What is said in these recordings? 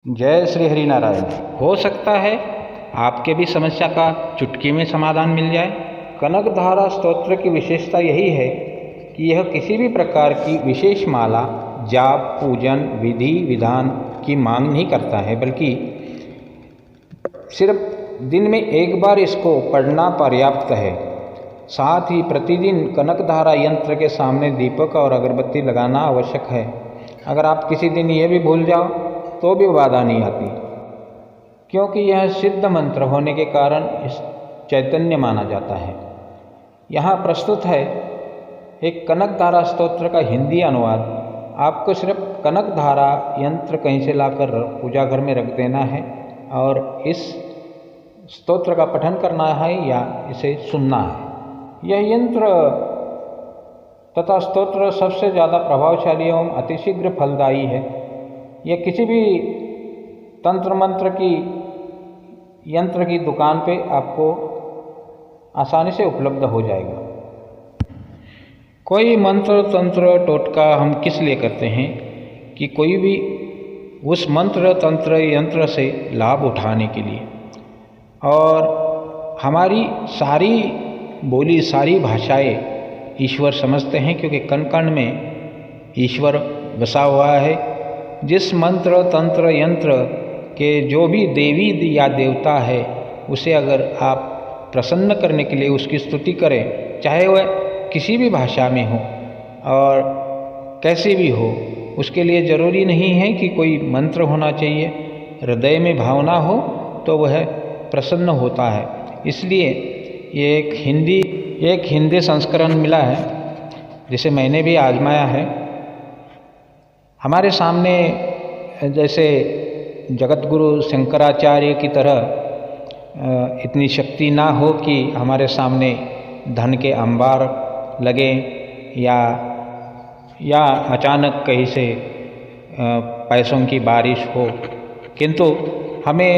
जय श्री हरि नारायण। हो सकता है आपके भी समस्या का चुटकी में समाधान मिल जाए। कनकधारा स्तोत्र की विशेषता यही है कि यह किसी भी प्रकार की विशेष माला, जाप, पूजन, विधि विधान की मांग नहीं करता है, बल्कि सिर्फ दिन में एक बार इसको पढ़ना पर्याप्त है। साथ ही प्रतिदिन कनकधारा यंत्र के सामने दीपक और अगरबत्ती लगाना आवश्यक है। अगर आप किसी दिन यह भी भूल जाओ तो भी बाधा नहीं आती, क्योंकि यह सिद्ध मंत्र होने के कारण इस चैतन्य माना जाता है। यहाँ प्रस्तुत है एक कनकधारा स्तोत्र का हिंदी अनुवाद। आपको सिर्फ कनकधारा यंत्र कहीं से लाकर पूजा घर में रख देना है और इस स्तोत्र का पठन करना है या इसे सुनना है। यह यंत्र तथा स्तोत्र सबसे ज़्यादा प्रभावशाली एवं अतिशीघ्र फलदायी है। यह किसी भी तंत्र मंत्र की यंत्र की दुकान पे आपको आसानी से उपलब्ध हो जाएगा। कोई मंत्र तंत्र टोटका हम किस लिए करते हैं कि कोई भी उस मंत्र तंत्र यंत्र से लाभ उठाने के लिए, और हमारी सारी बोली, सारी भाषाएं ईश्वर समझते हैं, क्योंकि कण कण में ईश्वर बसा हुआ है। जिस मंत्र तंत्र यंत्र के जो भी देवी या देवता है, उसे अगर आप प्रसन्न करने के लिए उसकी स्तुति करें, चाहे वह किसी भी भाषा में हो और कैसी भी हो, उसके लिए ज़रूरी नहीं है कि कोई मंत्र होना चाहिए। हृदय में भावना हो तो वह प्रसन्न होता है। इसलिए ये एक हिंदी संस्करण मिला है, जिसे मैंने भी आजमाया है। हमारे सामने जैसे जगतगुरु शंकराचार्य की तरह इतनी शक्ति ना हो कि हमारे सामने धन के अंबार लगे या अचानक कहीं से पैसों की बारिश हो, किंतु हमें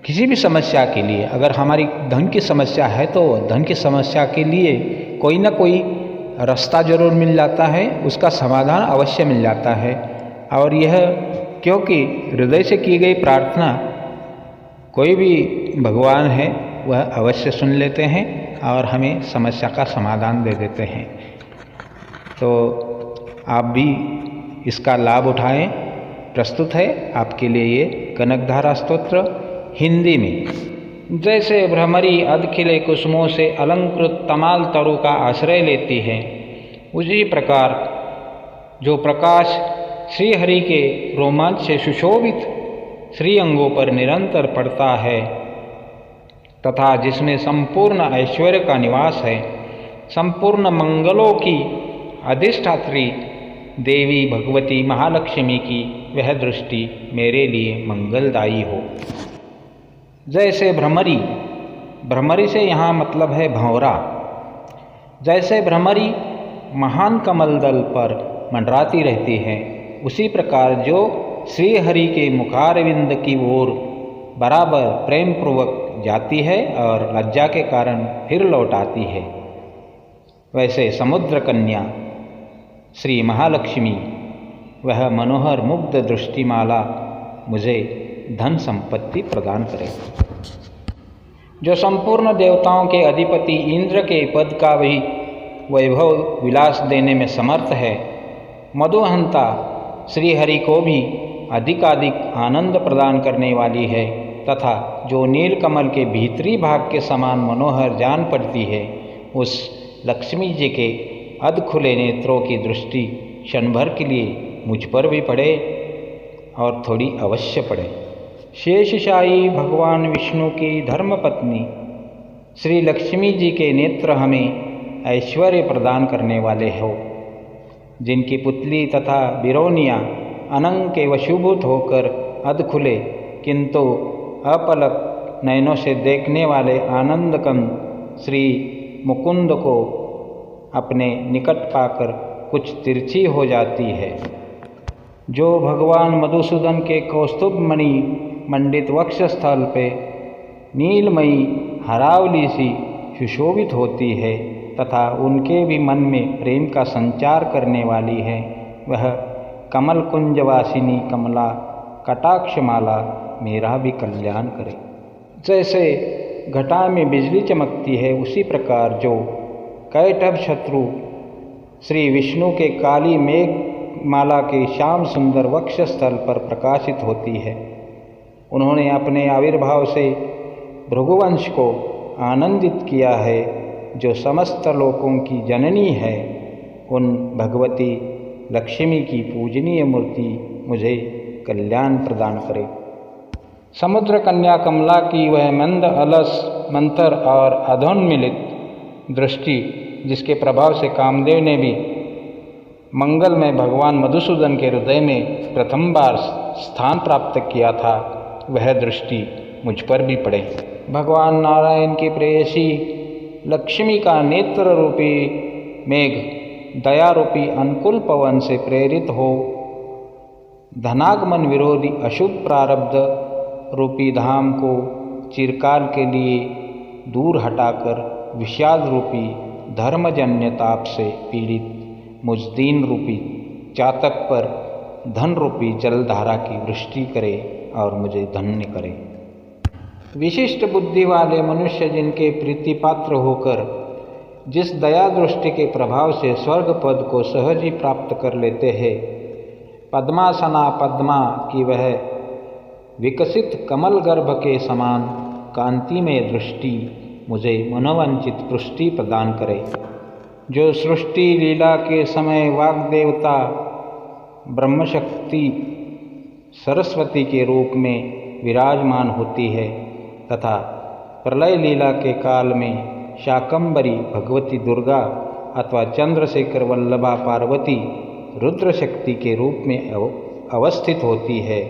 किसी भी समस्या के लिए, अगर हमारी धन की समस्या है तो धन की समस्या के लिए कोई ना कोई रास्ता जरूर मिल जाता है, उसका समाधान अवश्य मिल जाता है। और यह क्योंकि हृदय से की गई प्रार्थना कोई भी भगवान है वह अवश्य सुन लेते हैं और हमें समस्या का समाधान दे देते हैं। तो आप भी इसका लाभ उठाएं। प्रस्तुत है आपके लिए ये कनकधारा स्तोत्र हिंदी में। जैसे भ्रमरी अधखिले कुसुमों से अलंकृत तमाल तरु का आश्रय लेती है, उसी प्रकार जो प्रकाश श्री हरि के रोमांच से सुशोभित श्री अंगों पर निरंतर पड़ता है तथा जिसमें संपूर्ण ऐश्वर्य का निवास है, संपूर्ण मंगलों की अधिष्ठात्री देवी भगवती महालक्ष्मी की वह दृष्टि मेरे लिए मंगलदायी हो। जैसे भ्रमरी से यहाँ मतलब है भंवरा। जैसे भ्रमरी महान कमल दल पर मंडराती रहती है, उसी प्रकार जो श्री हरि के मुखारविंद की ओर बराबर प्रेम पूर्वक जाती है और लज्जा के कारण फिर लौट आती है, वैसे समुद्र कन्या श्री महालक्ष्मी वह मनोहर मुग्ध दृष्टिमाला मुझे धन संपत्ति प्रदान करे। जो संपूर्ण देवताओं के अधिपति इंद्र के पद का भी वैभव विलास देने में समर्थ है, मधुहंता श्री हरि को भी अधिकाधिक आनंद प्रदान करने वाली है तथा जो नील कमल के भीतरी भाग के समान मनोहर जान पड़ती है, उस लक्ष्मी जी के अधखुले नेत्रों की दृष्टि क्षण भर के लिए मुझ पर भी पड़े और थोड़ी अवश्य पड़े। शेषशायी भगवान विष्णु की धर्मपत्नी श्री लक्ष्मी जी के नेत्र हमें ऐश्वर्य प्रदान करने वाले हो, जिनकी पुतली तथा बिरौनियाँ अनंग के वशीभूत होकर अधखुले किंतु अपलक नयनों से देखने वाले आनंदकंद श्री मुकुंद को अपने निकट पाकर कुछ तिरछी हो जाती है। जो भगवान मधुसूदन के कौस्तुभ मणि मंडित वक्ष स्थल पे नीलमयी हरावली सी सुशोभित होती है तथा उनके भी मन में प्रेम का संचार करने वाली है, वह कमल कुंजवासिनी कमला कटाक्ष माला मेरा भी कल्याण करे। जैसे घटा में बिजली चमकती है, उसी प्रकार जो कैटभ शत्रु श्री विष्णु के काली मेघ माला के श्याम सुंदर वक्ष स्थल पर प्रकाशित होती है। उन्होंने अपने आविर्भाव से भृगुवंश को आनंदित किया है। जो समस्त लोकों की जननी है, उन भगवती लक्ष्मी की पूजनीय मूर्ति मुझे कल्याण प्रदान करे। समुद्र कन्या कमला की वह मंद अलस मंतर और अधोन्मिलित दृष्टि, जिसके प्रभाव से कामदेव ने भी मंगल में भगवान मधुसूदन के हृदय में प्रथम बार स्थान प्राप्त किया था, वह दृष्टि मुझ पर भी पड़े। भगवान नारायण की प्रेयसी लक्ष्मी का नेत्र रूपी मेघ दया रूपी अनुकूल पवन से प्रेरित हो धनागमन विरोधी अशुभ प्रारब्ध रूपी धाम को चिरकाल के लिए दूर हटाकर विषाद रूपी धर्मजन्य ताप से पीड़ित मुझ दीन रूपी चातक पर धन रूपी जलधारा की वृष्टि करे और मुझे धन्य करे। विशिष्ट बुद्धि वाले मनुष्य जिनके प्रीति पात्र होकर जिस दया दृष्टि के प्रभाव से स्वर्ग पद को सहज ही प्राप्त कर लेते हैं, पद्मासना पद्मा की वह विकसित कमल गर्भ के समान कांतिमय दृष्टि मुझे मनोवांछित पुष्टि प्रदान करे। जो सृष्टि लीला के समय वाग्देवता ब्रह्मशक्ति सरस्वती के रूप में विराजमान होती है तथा प्रलय लीला के काल में शाकंभरी भगवती दुर्गा अथवा चंद्रशेखर वल्लभा पार्वती रुद्र शक्ति के रूप में अवस्थित होती है।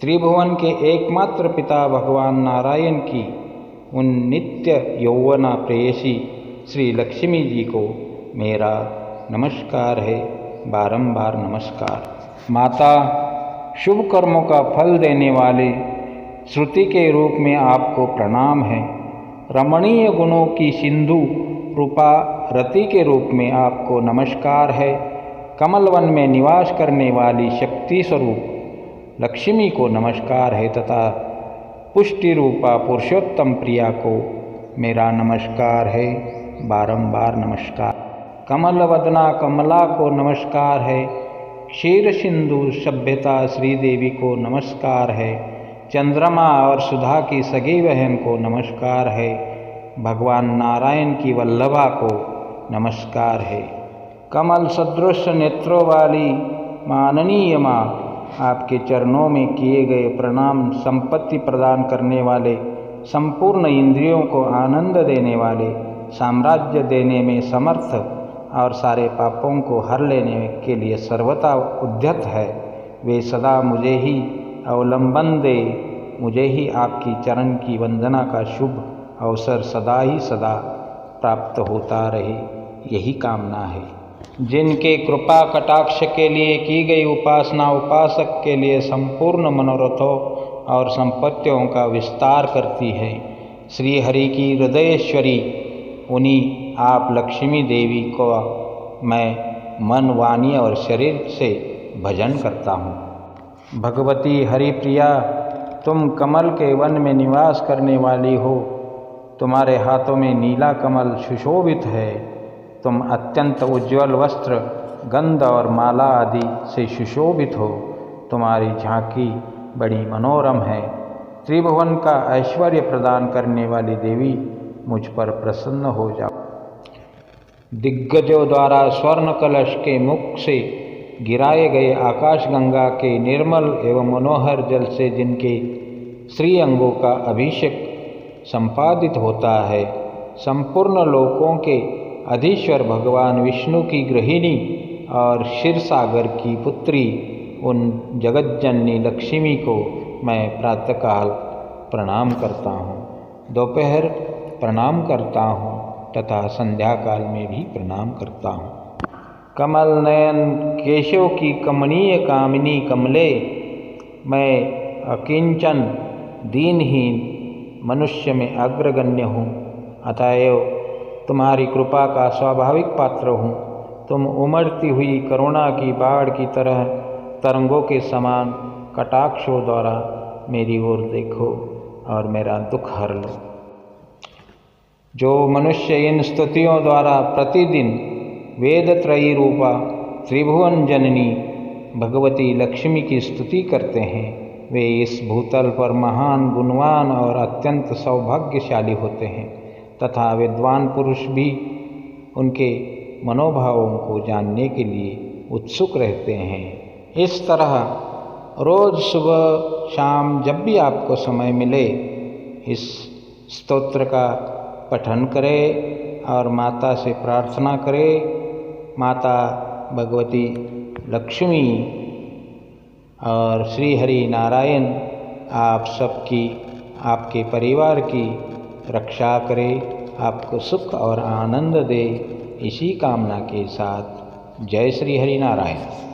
त्रिभुवन के एकमात्र पिता भगवान नारायण की उन नित्य यौवना प्रेयसी श्री लक्ष्मी जी को मेरा नमस्कार है, बारंबार नमस्कार। माता, शुभ कर्मों का फल देने वाले श्रुति के रूप में आपको प्रणाम है। रमणीय गुणों की सिंधु रूपा रति के रूप में आपको नमस्कार है। कमलवन में निवास करने वाली शक्ति स्वरूप लक्ष्मी को नमस्कार है तथा पुष्टि रूपा पुरुषोत्तम प्रिया को मेरा नमस्कार है, बारंबार नमस्कार। कमल वदना कमला को नमस्कार है। क्षीर सिंधु सभ्यता श्रीदेवी को नमस्कार है। चंद्रमा और सुधा की सगी बहन को नमस्कार है। भगवान नारायण की वल्लभा को नमस्कार है। कमल सदृश नेत्रों वाली माननीय माँ, आपके चरणों में किए गए प्रणाम संपत्ति प्रदान करने वाले, संपूर्ण इंद्रियों को आनंद देने वाले, साम्राज्य देने में समर्थ और सारे पापों को हर लेने के लिए सर्वथा उद्यत है। वे सदा मुझे ही अवलंबन दे, मुझे ही आपकी चरण की वंदना का शुभ अवसर सदा ही सदा प्राप्त होता रहे, यही कामना है। जिनके कृपा कटाक्ष के लिए की गई उपासना उपासक के लिए संपूर्ण मनोरथों और संपत्तियों का विस्तार करती है। श्री हरि की हृदयेश्वरी उन्हीं आप लक्ष्मी देवी को मैं मन, वाणी और शरीर से भजन करता हूँ। भगवती हरिप्रिया, तुम कमल के वन में निवास करने वाली हो। तुम्हारे हाथों में नीला कमल सुशोभित है। तुम अत्यंत उज्ज्वल वस्त्र, गंध और माला आदि से सुशोभित हो। तुम्हारी झांकी बड़ी मनोरम है। त्रिभुवन का ऐश्वर्य प्रदान करने वाली देवी, मुझ पर प्रसन्न हो जाओ। दिग्गजों द्वारा स्वर्ण कलश के मुख से गिराए गए आकाश गंगा के निर्मल एवं मनोहर जल से जिनके श्री अंगों का अभिषेक संपादित होता है, संपूर्ण लोकों के अधीश्वर भगवान विष्णु की गृहिणी और क्षीरसागर की पुत्री उन जगज्जननी लक्ष्मी को मैं प्रातःकाल प्रणाम करता हूँ, दोपहर प्रणाम करता हूँ तथा संध्या काल में भी प्रणाम करता हूँ। कमल नयन केशव की कमनीय कामिनी कमले, मैं अकिंचन दीनहीन मनुष्य में अग्रगण्य हूँ, अतएव तुम्हारी कृपा का स्वाभाविक पात्र हूँ। तुम उमड़ती हुई करुणा की बाढ़ की तरह तरंगों के समान कटाक्षों द्वारा मेरी ओर देखो और मेरा दुख हर लो। जो मनुष्य इन स्तुतियों द्वारा प्रतिदिन वेदत्रयी रूपा त्रिभुवन जननी भगवती लक्ष्मी की स्तुति करते हैं वे इस भूतल पर महान गुणवान और अत्यंत सौभाग्यशाली होते हैं तथा विद्वान पुरुष भी उनके मनोभावों को जानने के लिए उत्सुक रहते हैं। इस तरह रोज़ सुबह शाम जब भी आपको समय मिले इस स्तोत्र का पठन करें और माता से प्रार्थना करें। माता भगवती लक्ष्मी और श्री हरि नारायण आप सबकी आपके परिवार की रक्षा करें, आपको सुख और आनंद दे। इसी कामना के साथ जय श्री हरि नारायण।